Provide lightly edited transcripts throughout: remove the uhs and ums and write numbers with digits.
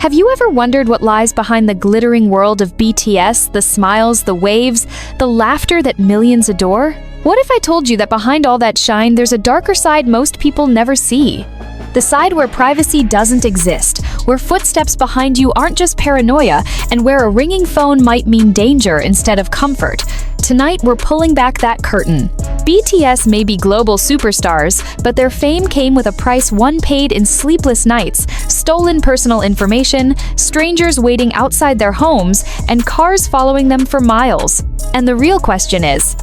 Have you ever wondered what lies behind the glittering world of BTS, the smiles, the waves, the laughter that millions adore? What if I told you that behind all that shine, there's a darker side most people never see? The side where privacy doesn't exist, where footsteps behind you aren't just paranoia, and where a ringing phone might mean danger instead of comfort. Tonight, we're pulling back that curtain. BTS may be global superstars, but their fame came with a price one paid in sleepless nights, stolen personal information, strangers waiting outside their homes, and cars following them for miles. And the real question is,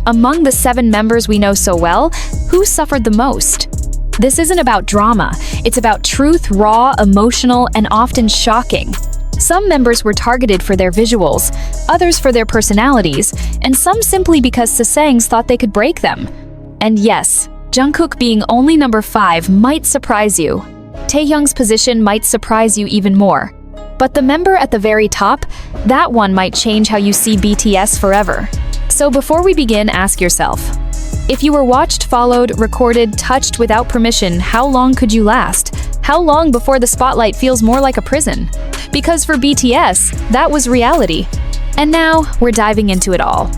among the 7 members we know so well, who suffered the most? This isn't about drama, it's about truth, raw, emotional, and often shocking. Some members were targeted for their visuals, others for their personalities, and some simply because Sasaengs thought they could break them. And yes, Jungkook being only number 5 might surprise you. Taehyung's position might surprise you even more. But the member at the very top, that one might change how you see BTS forever. So before we begin, ask yourself, if you were watched, followed, recorded, touched without permission, how long could you last? How long before the spotlight feels more like a prison? Because for BTS, that was reality. And now, we're diving into it all.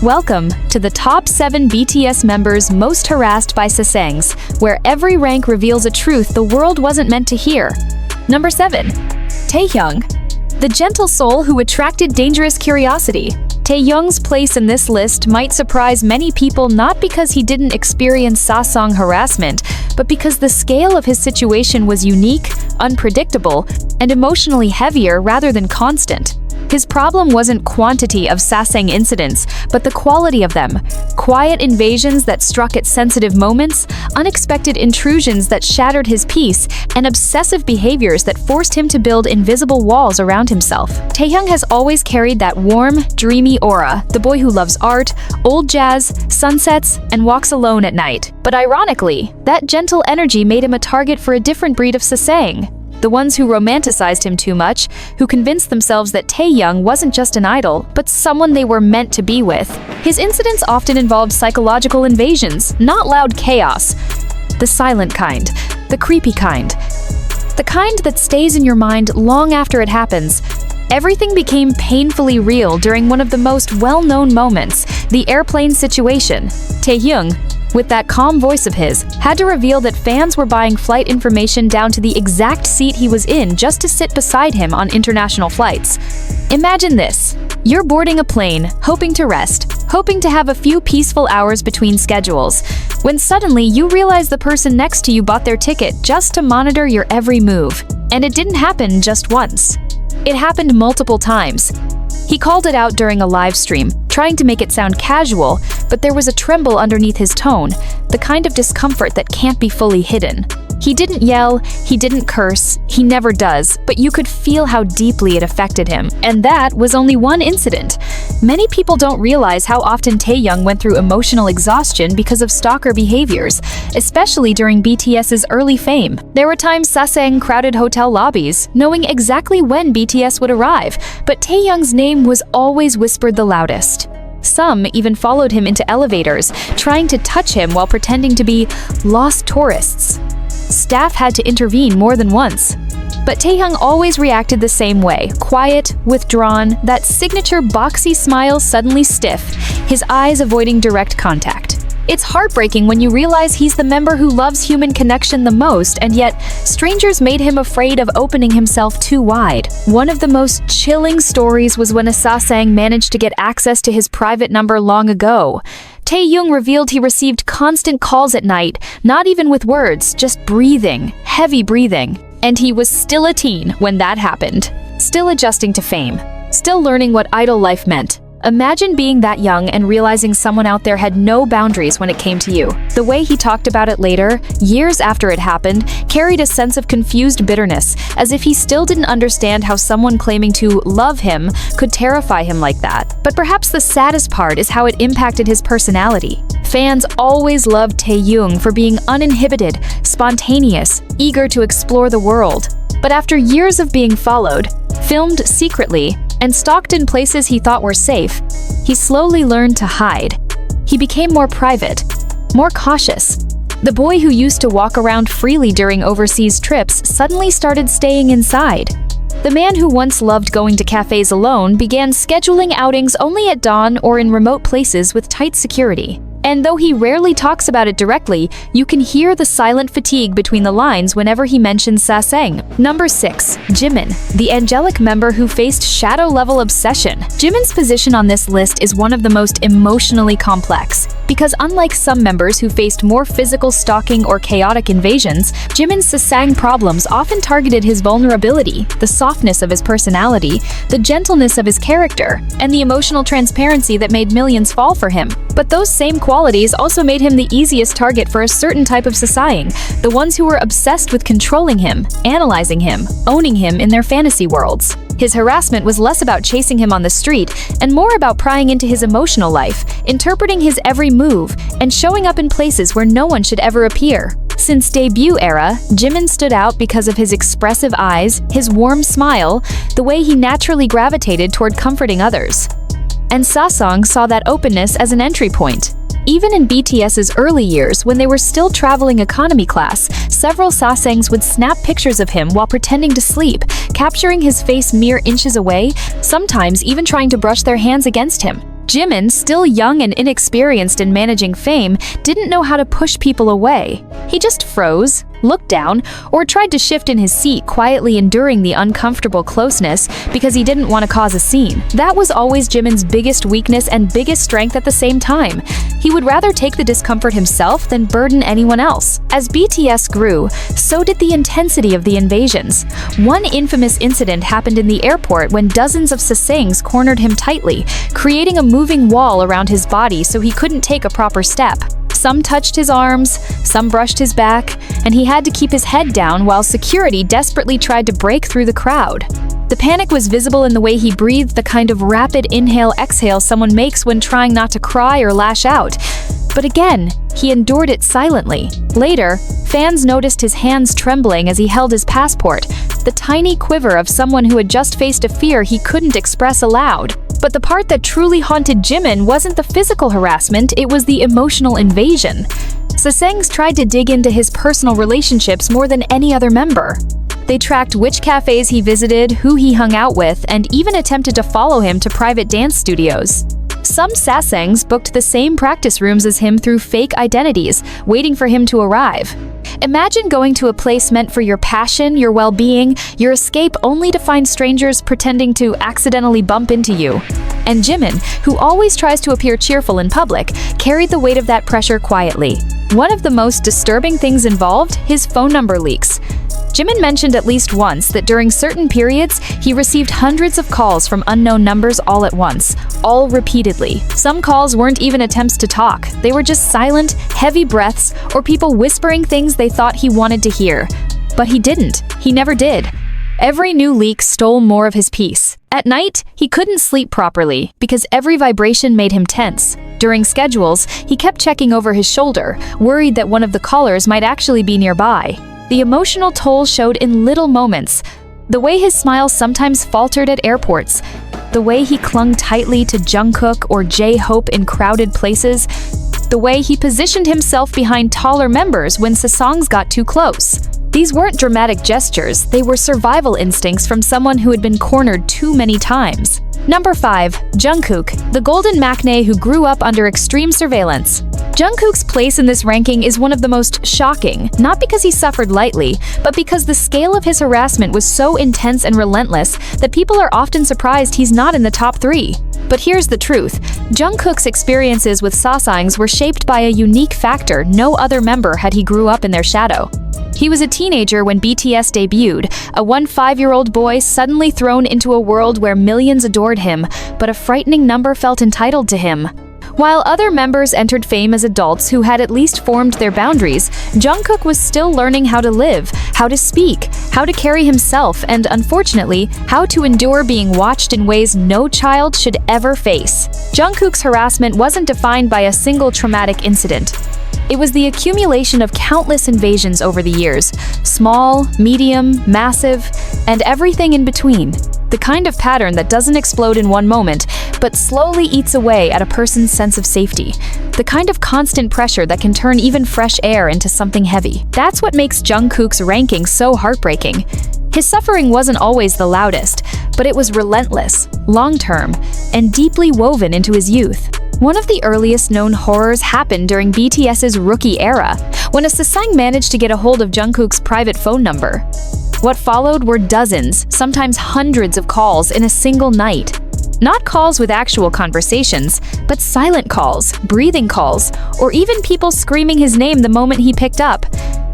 Welcome to the top 7 BTS members most harassed by Sasaengs, where every rank reveals a truth the world wasn't meant to hear. Number 7. Taehyung, the gentle soul who attracted dangerous curiosity. Taehyung's place in this list might surprise many people not because he didn't experience Sasaeng harassment, but because the scale of his situation was unique, unpredictable, and emotionally heavier rather than constant. His problem wasn't quantity of Sasaeng incidents, but the quality of them. Quiet invasions that struck at sensitive moments, unexpected intrusions that shattered his peace, and obsessive behaviors that forced him to build invisible walls around himself. Taehyung has always carried that warm, dreamy aura, the boy who loves art, old jazz, sunsets, and walks alone at night. But ironically, that gentle energy made him a target for a different breed of Sasaeng. The ones who romanticized him too much, who convinced themselves that Taehyung wasn't just an idol, but someone they were meant to be with. His incidents often involved psychological invasions, not loud chaos. The silent kind, the creepy kind, the kind that stays in your mind long after it happens. Everything became painfully real during one of the most well-known moments, the airplane situation. Taehyung, with that calm voice of his, had to reveal that fans were buying flight information down to the exact seat he was in just to sit beside him on international flights. Imagine this. You're boarding a plane, hoping to rest, hoping to have a few peaceful hours between schedules, when suddenly you realize the person next to you bought their ticket just to monitor your every move. And it didn't happen just once. It happened multiple times. He called it out during a live stream, trying to make it sound casual, but there was a tremble underneath his tone, the kind of discomfort that can't be fully hidden. He didn't yell, he didn't curse, he never does, but you could feel how deeply it affected him. And that was only one incident. Many people don't realize how often Taehyung went through emotional exhaustion because of stalker behaviors, especially during BTS's early fame. There were times Sasaeng crowded hotel lobbies, knowing exactly when BTS would arrive, but Taehyung's name was always whispered the loudest. Some even followed him into elevators, trying to touch him while pretending to be lost tourists. Staff had to intervene more than once. But Taehyung always reacted the same way, quiet, withdrawn, that signature boxy smile suddenly stiff, his eyes avoiding direct contact. It's heartbreaking when you realize he's the member who loves human connection the most, and yet strangers made him afraid of opening himself too wide. One of the most chilling stories was when a Sasaeng managed to get access to his private number long ago. Taehyung revealed he received constant calls at night, not even with words, just breathing, heavy breathing. And he was still a teen when that happened. Still adjusting to fame. Still learning what idol life meant. Imagine being that young and realizing someone out there had no boundaries when it came to you. The way he talked about it later, years after it happened, carried a sense of confused bitterness, as if he still didn't understand how someone claiming to love him could terrify him like that. But perhaps the saddest part is how it impacted his personality. Fans always loved Taehyung for being uninhibited, spontaneous, eager to explore the world. But after years of being followed, filmed secretly, and stalked in places he thought were safe, he slowly learned to hide. He became more private, more cautious. The boy who used to walk around freely during overseas trips suddenly started staying inside. The man who once loved going to cafes alone began scheduling outings only at dawn or in remote places with tight security. And though he rarely talks about it directly, you can hear the silent fatigue between the lines whenever he mentions Sasaeng. Number 6. Jimin, the angelic member who faced shadow-level obsession. Jimin's position on this list is one of the most emotionally complex. Because unlike some members who faced more physical stalking or chaotic invasions, Jimin's Sasaeng problems often targeted his vulnerability, the softness of his personality, the gentleness of his character, and the emotional transparency that made millions fall for him. But those same qualities also made him the easiest target for a certain type of Sasaeng, the ones who were obsessed with controlling him, analyzing him, owning him in their fantasy worlds. His harassment was less about chasing him on the street and more about prying into his emotional life, interpreting his every move, and showing up in places where no one should ever appear. Since debut era, Jimin stood out because of his expressive eyes, his warm smile, the way he naturally gravitated toward comforting others. And Sasaeng saw that openness as an entry point. Even in BTS's early years, when they were still traveling economy class, several Sasaengs would snap pictures of him while pretending to sleep, capturing his face mere inches away, sometimes even trying to brush their hands against him. Jimin, still young and inexperienced in managing fame, didn't know how to push people away. He just froze, looked down, or tried to shift in his seat, quietly enduring the uncomfortable closeness because he didn't want to cause a scene. That was always Jimin's biggest weakness and biggest strength at the same time. He would rather take the discomfort himself than burden anyone else. As BTS grew, so did the intensity of the invasions. One infamous incident happened in the airport when dozens of Sasaengs cornered him tightly, creating a moving wall around his body so he couldn't take a proper step. Some touched his arms, some brushed his back, and he had to keep his head down while security desperately tried to break through the crowd. The panic was visible in the way he breathed, the kind of rapid inhale-exhale someone makes when trying not to cry or lash out. But again, he endured it silently. Later, fans noticed his hands trembling as he held his passport, the tiny quiver of someone who had just faced a fear he couldn't express aloud. But the part that truly haunted Jimin wasn't the physical harassment, it was the emotional invasion. Sasaengs tried to dig into his personal relationships more than any other member. They tracked which cafes he visited, who he hung out with, and even attempted to follow him to private dance studios. Some Sasaengs booked the same practice rooms as him through fake identities, waiting for him to arrive. Imagine going to a place meant for your passion, your well-being, your escape, only to find strangers pretending to accidentally bump into you. And Jimin, who always tries to appear cheerful in public, carried the weight of that pressure quietly. One of the most disturbing things involved, his phone number leaks. Jimin mentioned at least once that during certain periods, he received hundreds of calls from unknown numbers all at once, all repeatedly. Some calls weren't even attempts to talk. They were just silent, heavy breaths, or people whispering things they thought he wanted to hear. But he didn't. He never did. Every new leak stole more of his peace. At night, he couldn't sleep properly because every vibration made him tense. During schedules, he kept checking over his shoulder, worried that one of the callers might actually be nearby. The emotional toll showed in little moments. The way his smile sometimes faltered at airports, the way he clung tightly to Jungkook or Jhope in crowded places, the way he positioned himself behind taller members when Sasaengs got too close. These weren't dramatic gestures, they were survival instincts from someone who had been cornered too many times. Number 5. Jungkook, the golden maknae who grew up under extreme surveillance. Jungkook's place in this ranking is one of the most shocking, not because he suffered lightly, but because the scale of his harassment was so intense and relentless that people are often surprised he's not in the top 3. But here's the truth. Jungkook's experiences with Sasaengs were shaped by a unique factor no other member had. He grew up in their shadow. He was a teenager when BTS debuted, a 5-year-old boy suddenly thrown into a world where millions adored him, but a frightening number felt entitled to him. While other members entered fame as adults who had at least formed their boundaries, Jungkook was still learning how to live, how to speak, how to carry himself, and unfortunately, how to endure being watched in ways no child should ever face. Jungkook's harassment wasn't defined by a single traumatic incident. It was the accumulation of countless invasions over the years, small, medium, massive, and everything in between. The kind of pattern that doesn't explode in one moment, but slowly eats away at a person's sense of safety. The kind of constant pressure that can turn even fresh air into something heavy. That's what makes Jungkook's ranking so heartbreaking. His suffering wasn't always the loudest, but it was relentless, long-term, and deeply woven into his youth. One of the earliest known horrors happened during BTS's rookie era, when a Sasaeng managed to get a hold of Jungkook's private phone number. What followed were dozens, sometimes hundreds of calls in a single night. Not calls with actual conversations, but silent calls, breathing calls, or even people screaming his name the moment he picked up.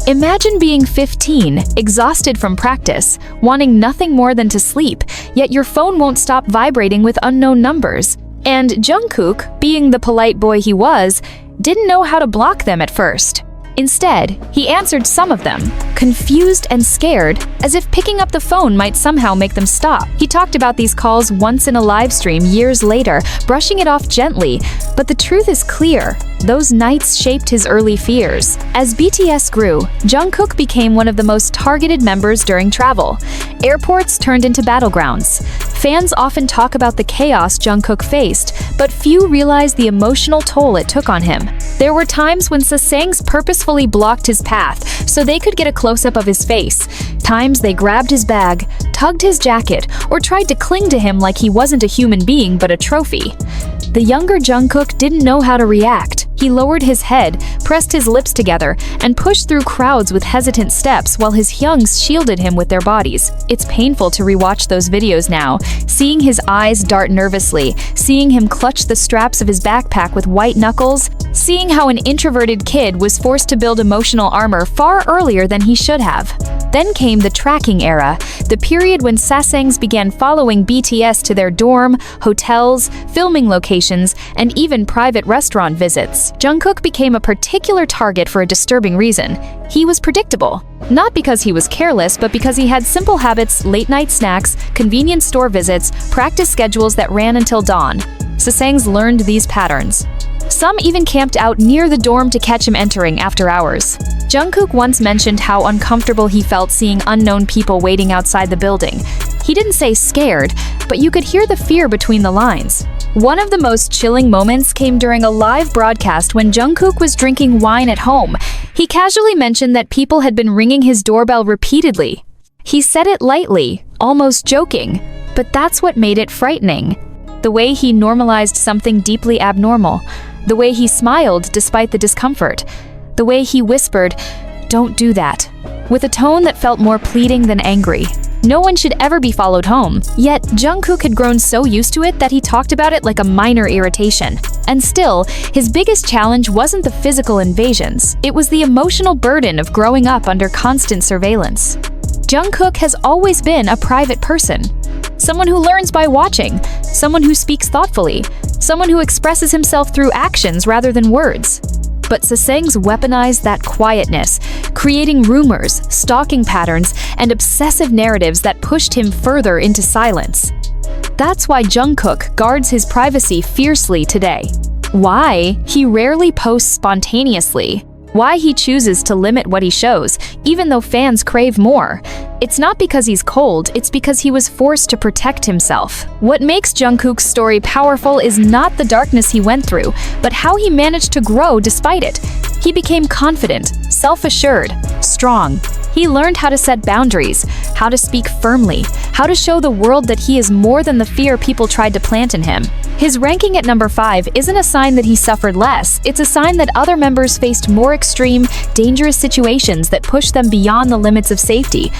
Imagine being 15, exhausted from practice, wanting nothing more than to sleep, yet your phone won't stop vibrating with unknown numbers. And Jungkook, being the polite boy he was, didn't know how to block them at first. Instead, he answered some of them, confused and scared, as if picking up the phone might somehow make them stop. He talked about these calls once in a live stream years later, brushing it off gently, but the truth is clear. Those nights shaped his early fears. As BTS grew, Jungkook became one of the most targeted members during travel. Airports turned into battlegrounds. Fans often talk about the chaos Jungkook faced, but few realize the emotional toll it took on him. There were times when Sasaengs purposefully blocked his path so they could get a close-up of his face. Times they grabbed his bag, tugged his jacket, or tried to cling to him like he wasn't a human being but a trophy. The younger Jungkook didn't know how to react. He lowered his head, pressed his lips together, and pushed through crowds with hesitant steps while his hyungs shielded him with their bodies. It's painful to rewatch those videos now, seeing his eyes dart nervously, seeing him clutch the straps of his backpack with white knuckles, seeing how an introverted kid was forced to build emotional armor far earlier than he should have. Then came the tracking era, the period when Sasaengs began following BTS to their dorm, hotels, filming locations, and even private restaurant visits. Jungkook became a particular target for a disturbing reason. He was predictable. Not because he was careless, but because he had simple habits, late-night snacks, convenience store visits, practice schedules that ran until dawn. Sasaengs learned these patterns. Some even camped out near the dorm to catch him entering after hours. Jungkook once mentioned how uncomfortable he felt seeing unknown people waiting outside the building. He didn't say scared, but you could hear the fear between the lines. One of the most chilling moments came during a live broadcast when Jungkook was drinking wine at home. He casually mentioned that people had been ringing his doorbell repeatedly. He said it lightly, almost joking, but that's what made it frightening. The way he normalized something deeply abnormal. The way he smiled despite the discomfort. The way he whispered, "Don't do that," with a tone that felt more pleading than angry. No one should ever be followed home. Yet, Jungkook had grown so used to it that he talked about it like a minor irritation. And still, his biggest challenge wasn't the physical invasions. It was the emotional burden of growing up under constant surveillance. Jungkook has always been a private person. Someone who learns by watching, someone who speaks thoughtfully, someone who expresses himself through actions rather than words. But Sasaengs weaponized that quietness, creating rumors, stalking patterns, and obsessive narratives that pushed him further into silence. That's why Jungkook guards his privacy fiercely today. Why he rarely posts spontaneously. Why he chooses to limit what he shows, even though fans crave more. It's not because he's cold, it's because he was forced to protect himself. What makes Jungkook's story powerful is not the darkness he went through, but how he managed to grow despite it. He became confident, self-assured, strong. He learned how to set boundaries, how to speak firmly, how to show the world that he is more than the fear people tried to plant in him. His ranking at number 5 isn't a sign that he suffered less, it's a sign that other members faced more extreme, dangerous situations that pushed them beyond the limits of safety.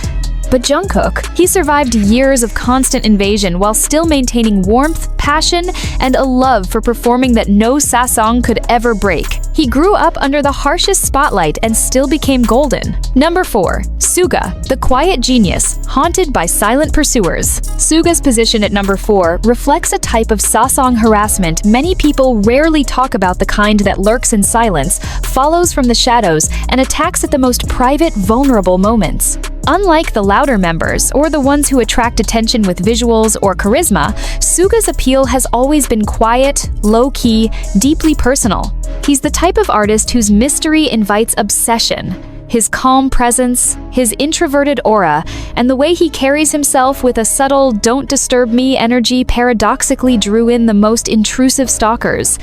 But Jungkook, he survived years of constant invasion while still maintaining warmth, passion, and a love for performing that no Sasaeng could ever break. He grew up under the harshest spotlight and still became golden. Number 4. Suga, the quiet genius, haunted by silent pursuers. Suga's position at number 4 reflects a type of Sasaeng harassment many people rarely talk about, the kind that lurks in silence, follows from the shadows, and attacks at the most private, vulnerable moments. Unlike the louder members, or the ones who attract attention with visuals or charisma, Suga's appeal has always been quiet, low-key, deeply personal. He's the type of artist whose mystery invites obsession. His calm presence, his introverted aura, and the way he carries himself with a subtle "don't disturb me" energy paradoxically drew in the most intrusive stalkers.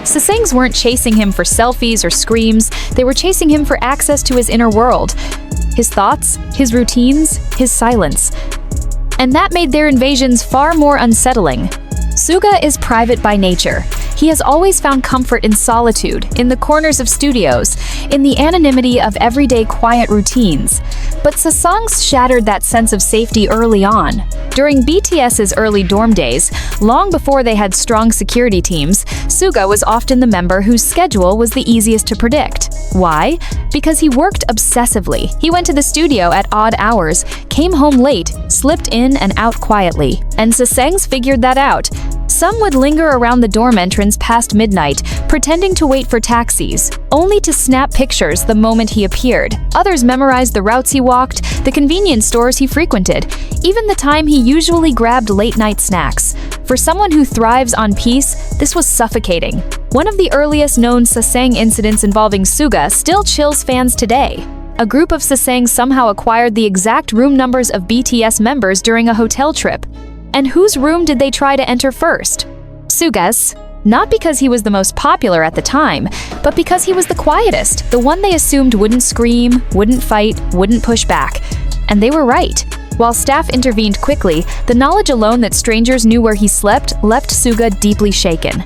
Sasaengs weren't chasing him for selfies or screams, they were chasing him for access to his inner world. his thoughts, his routines, his silence. And that made their invasions far more unsettling. Suga is private by nature. He has always found comfort in solitude, in the corners of studios, in the anonymity of everyday quiet routines. But Sasaeng shattered that sense of safety early on. During BTS's early dorm days, long before they had strong security teams, Suga was often the member whose schedule was the easiest to predict. Why? Because he worked obsessively. He went to the studio at odd hours, came home late, slipped in and out quietly. And Sasaeng figured that out. Some would linger around the dorm entrance past midnight, pretending to wait for taxis, only to snap pictures the moment he appeared. Others memorized the routes he walked, the convenience stores he frequented, even the time he usually grabbed late-night snacks. For someone who thrives on peace, this was suffocating. One of the earliest known Sasaeng incidents involving Suga still chills fans today. A group of Sasaeng somehow acquired the exact room numbers of BTS members during a hotel trip. And whose room did they try to enter first? Suga's. Not because he was the most popular at the time, but because he was the quietest, the one they assumed wouldn't scream, wouldn't fight, wouldn't push back. And they were right. While staff intervened quickly, the knowledge alone that strangers knew where he slept left Suga deeply shaken.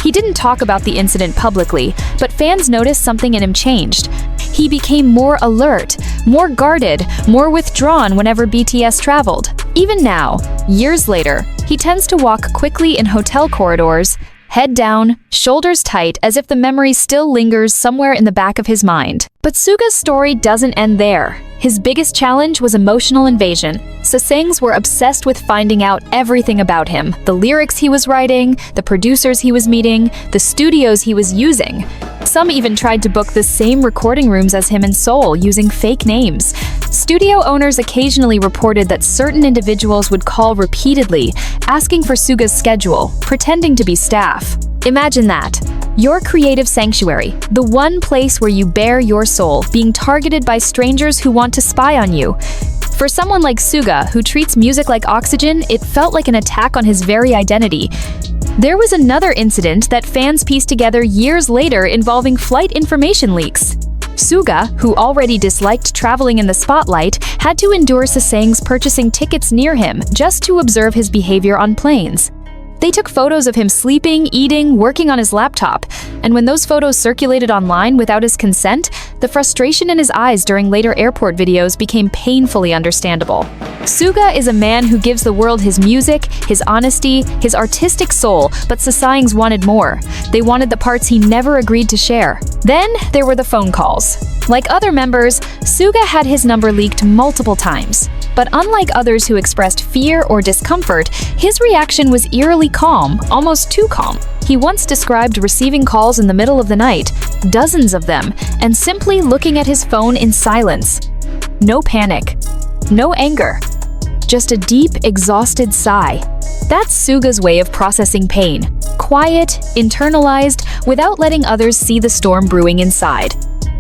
He didn't talk about the incident publicly, but fans noticed something in him changed. He became more alert, more guarded, more withdrawn whenever BTS traveled. Even now, years later, he tends to walk quickly in hotel corridors, head down, shoulders tight, as if the memory still lingers somewhere in the back of his mind. But Suga's story doesn't end there. His biggest challenge was emotional invasion. Sasaengs were obsessed with finding out everything about him, the lyrics he was writing, the producers he was meeting, the studios he was using. Some even tried to book the same recording rooms as him in Seoul using fake names. Studio owners occasionally reported that certain individuals would call repeatedly, asking for Suga's schedule, pretending to be staff. Imagine that. Your creative sanctuary, the one place where you bare your soul, being targeted by strangers who want to spy on you. For someone like Suga, who treats music like oxygen, it felt like an attack on his very identity. There was another incident that fans pieced together years later involving flight information leaks. Suga, who already disliked traveling in the spotlight, had to endure Sasaeng's purchasing tickets near him just to observe his behavior on planes. They took photos of him sleeping, eating, working on his laptop, and when those photos circulated online without his consent, the frustration in his eyes during later airport videos became painfully understandable. Suga is a man who gives the world his music, his honesty, his artistic soul, but Sasaengs wanted more. They wanted the parts he never agreed to share. Then there were the phone calls. Like other members, Suga had his number leaked multiple times. But unlike others who expressed fear or discomfort, his reaction was eerily calm, almost too calm. He once described receiving calls in the middle of the night, dozens of them, and simply looking at his phone in silence. No panic, no anger, just a deep, exhausted sigh. That's Suga's way of processing pain. Quiet, internalized, without letting others see the storm brewing inside.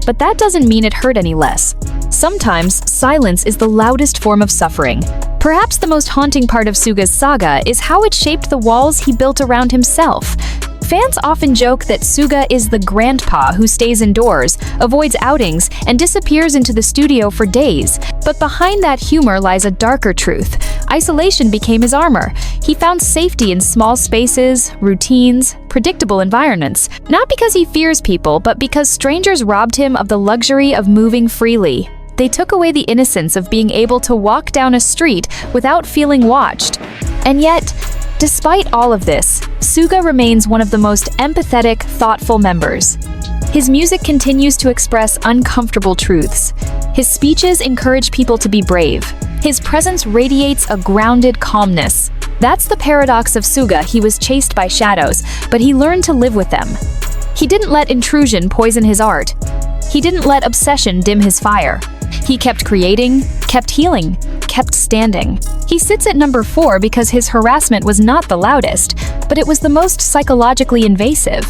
But that doesn't mean it hurt any less. Sometimes, silence is the loudest form of suffering. Perhaps the most haunting part of Suga's saga is how it shaped the walls he built around himself. Fans often joke that Suga is the grandpa who stays indoors, avoids outings, and disappears into the studio for days. But behind that humor lies a darker truth. Isolation became his armor. He found safety in small spaces, routines, predictable environments. Not because he fears people, but because strangers robbed him of the luxury of moving freely. They took away the innocence of being able to walk down a street without feeling watched. And yet, despite all of this, Suga remains one of the most empathetic, thoughtful members. His music continues to express uncomfortable truths. His speeches encourage people to be brave. His presence radiates a grounded calmness. That's the paradox of Suga. He was chased by shadows, but he learned to live with them. He didn't let intrusion poison his art. He didn't let obsession dim his fire. He kept creating, kept healing, kept standing. He sits at number 4 because his harassment was not the loudest, but it was the most psychologically invasive.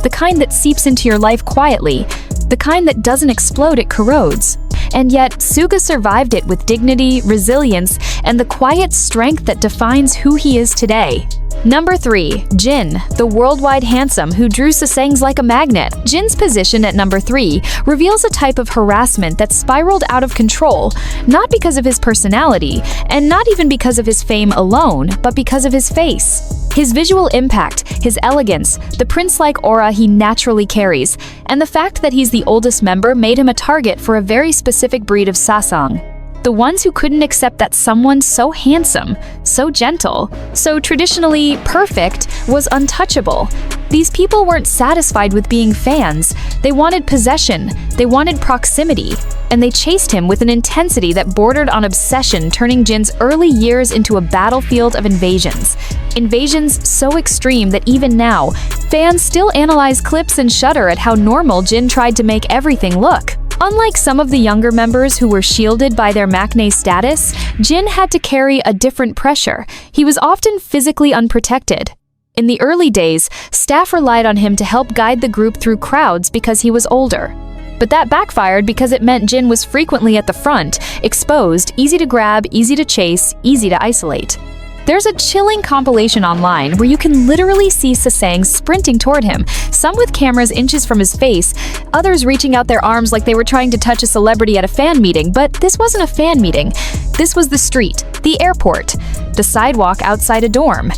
The kind that seeps into your life quietly. The kind that doesn't explode, it corrodes. and yet Suga survived it with dignity, resilience, and the quiet strength that defines who he is today. Number 3. Jin, the worldwide handsome who drew Sasaengs like a magnet. Jin's position at number 3 reveals a type of harassment that spiraled out of control, not because of his personality, and not even because of his fame alone, but because of his face. His visual impact, his elegance, the prince-like aura he naturally carries, and the fact that he's the oldest member made him a target for a very specific breed of Sasaeng. The ones who couldn't accept that someone so handsome, so gentle, so traditionally perfect was untouchable. These people weren't satisfied with being fans. They wanted possession, they wanted proximity, and they chased him with an intensity that bordered on obsession, turning Jin's early years into a battlefield of invasions. Invasions so extreme that even now, fans still analyze clips and shudder at how normal Jin tried to make everything look. Unlike some of the younger members who were shielded by their maknae status, Jin had to carry a different pressure. He was often physically unprotected. In the early days, staff relied on him to help guide the group through crowds because he was older. But that backfired because it meant Jin was frequently at the front, exposed, easy to grab, easy to chase, easy to isolate. There's a chilling compilation online where you can literally see Sasaeng sprinting toward him, some with cameras inches from his face, others reaching out their arms like they were trying to touch a celebrity at a fan meeting. But this wasn't a fan meeting. This was the street, the airport, the sidewalk outside a dorm.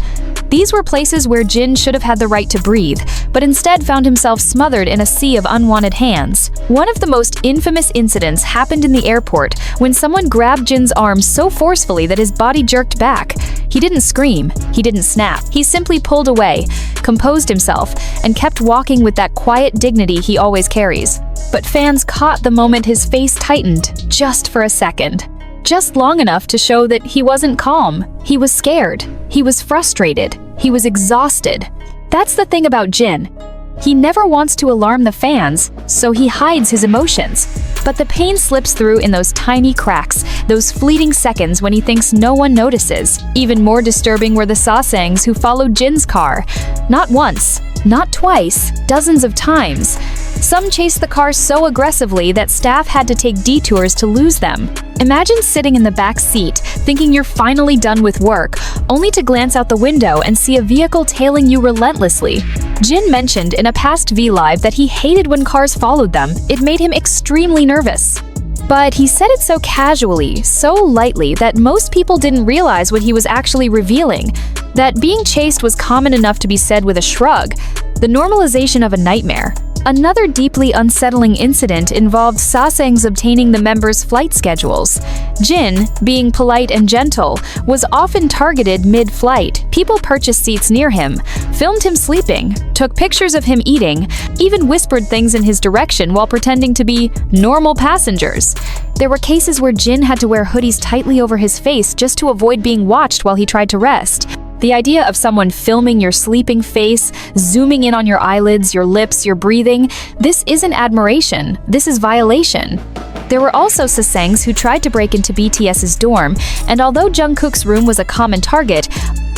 These were places where Jin should have had the right to breathe, but instead found himself smothered in a sea of unwanted hands. One of the most infamous incidents happened in the airport when someone grabbed Jin's arm so forcefully that his body jerked back. He didn't scream, he didn't snap. He simply pulled away, composed himself, and kept walking with that quiet dignity he always carries. But fans caught the moment his face tightened, just for a second. Just long enough to show that he wasn't calm. He was scared. He was frustrated. He was exhausted. That's the thing about Jin. He never wants to alarm the fans, so he hides his emotions. But the pain slips through in those tiny cracks, those fleeting seconds when he thinks no one notices. Even more disturbing were the Sasaengs who followed Jin's car. Not once, not twice, dozens of times. Some chased the car so aggressively that staff had to take detours to lose them. Imagine sitting in the back seat, thinking you're finally done with work, only to glance out the window and see a vehicle tailing you relentlessly. Jin mentioned in a past V-Live that he hated when cars followed them. It made him extremely nervous. But he said it so casually, so lightly, that most people didn't realize what he was actually revealing. That being chased was common enough to be said with a shrug, the normalization of a nightmare. Another deeply unsettling incident involved Sasaeng's obtaining the members' flight schedules. Jin, being polite and gentle, was often targeted mid-flight. People purchased seats near him, filmed him sleeping, took pictures of him eating, even whispered things in his direction while pretending to be normal passengers. There were cases where Jin had to wear hoodies tightly over his face just to avoid being watched while he tried to rest. The idea of someone filming your sleeping face, zooming in on your eyelids, your lips, your breathing, this isn't admiration, this is violation. There were also Sasaengs who tried to break into BTS's dorm, and although Jungkook's room was a common target,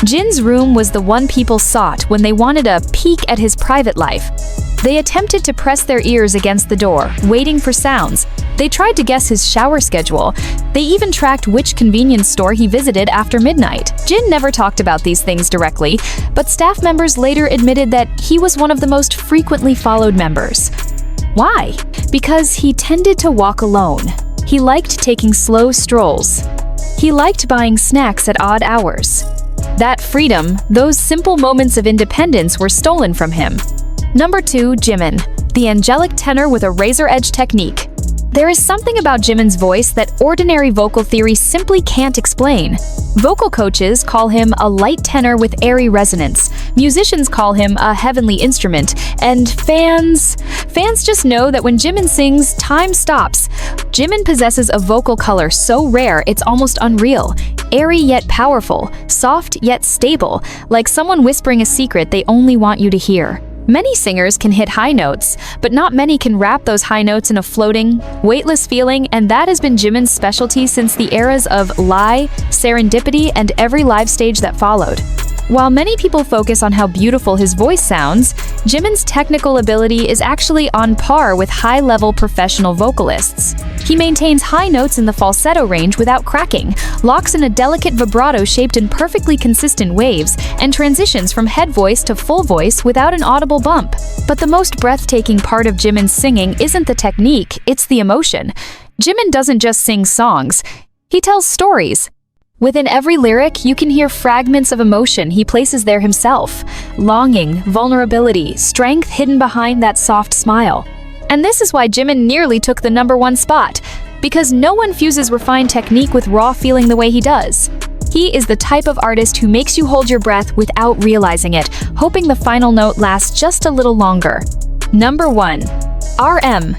Jin's room was the one people sought when they wanted a peek at his private life. They attempted to press their ears against the door, waiting for sounds. They tried to guess his shower schedule. They even tracked which convenience store he visited after midnight. Jin never talked about these things directly, but staff members later admitted that he was one of the most frequently followed members. Why? Because he tended to walk alone. He liked taking slow strolls. He liked buying snacks at odd hours. That freedom, those simple moments of independence were stolen from him. Number 2, Jimin, the angelic tenor with a razor-edge technique. There is something about Jimin's voice that ordinary vocal theory simply can't explain. Vocal coaches call him a light tenor with airy resonance. Musicians call him a heavenly instrument. And fans just know that when Jimin sings, time stops. Jimin possesses a vocal color so rare it's almost unreal. Airy yet powerful, soft yet stable, like someone whispering a secret they only want you to hear. Many singers can hit high notes, but not many can wrap those high notes in a floating, weightless feeling, and that has been Jimin's specialty since the eras of Lie, Serendipity, and every live stage that followed. While many people focus on how beautiful his voice sounds, Jimin's technical ability is actually on par with high-level professional vocalists. He maintains high notes in the falsetto range without cracking, locks in a delicate vibrato shaped in perfectly consistent waves, and transitions from head voice to full voice without an audible bump. But the most breathtaking part of Jimin's singing isn't the technique, it's the emotion. Jimin doesn't just sing songs, he tells stories. Within every lyric, you can hear fragments of emotion he places there himself. Longing, vulnerability, strength hidden behind that soft smile. And this is why Jimin nearly took the #1 spot, because no one fuses refined technique with raw feeling the way he does. He is the type of artist who makes you hold your breath without realizing it, hoping the final note lasts just a little longer. Number 1. RM.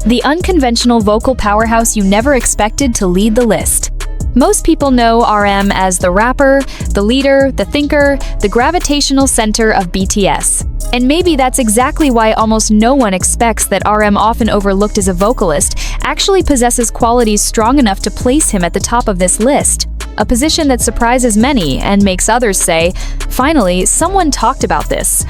The unconventional vocal powerhouse you never expected to lead the list. Most people know RM as the rapper, the leader, the thinker, the gravitational center of BTS. And maybe that's exactly why almost no one expects that RM, often overlooked as a vocalist, actually possesses qualities strong enough to place him at the top of this list. A position that surprises many and makes others say, finally, someone talked about this.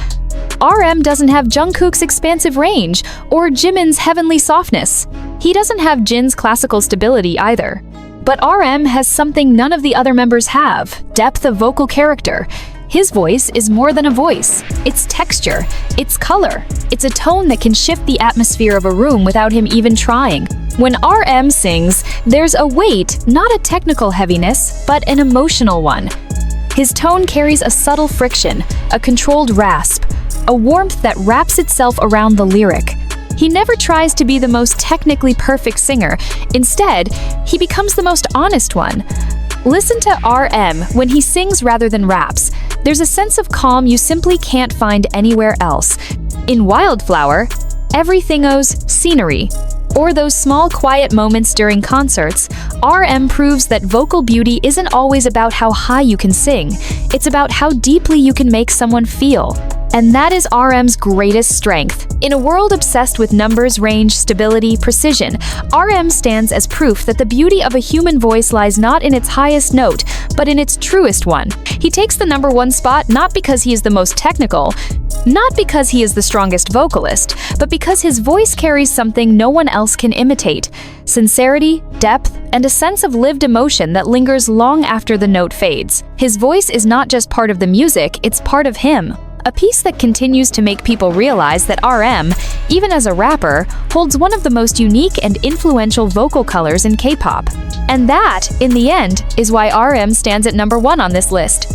RM doesn't have Jungkook's expansive range or Jimin's heavenly softness. He doesn't have Jin's classical stability either. But RM has something none of the other members have: depth of vocal character. His voice is more than a voice. It's texture, it's color, it's a tone that can shift the atmosphere of a room without him even trying. When RM sings, there's a weight, not a technical heaviness, but an emotional one. His tone carries a subtle friction, a controlled rasp, a warmth that wraps itself around the lyric. He never tries to be the most technically perfect singer. Instead, he becomes the most honest one. Listen to RM when he sings rather than raps. There's a sense of calm you simply can't find anywhere else. In Wildflower, everything owes scenery. Or those small quiet moments during concerts, RM proves that vocal beauty isn't always about how high you can sing. It's about how deeply you can make someone feel. And that is RM's greatest strength. In a world obsessed with numbers, range, stability, precision, RM stands as proof that the beauty of a human voice lies not in its highest note, but in its truest one. He takes the #1 spot not because he is the most technical, not because he is the strongest vocalist, but because his voice carries something no one else can imitate: sincerity, depth, and a sense of lived emotion that lingers long after the note fades. His voice is not just part of the music, it's part of him. A piece that continues to make people realize that RM, even as a rapper, holds one of the most unique and influential vocal colors in K-pop. And that, in the end, is why RM stands at #1 on this list.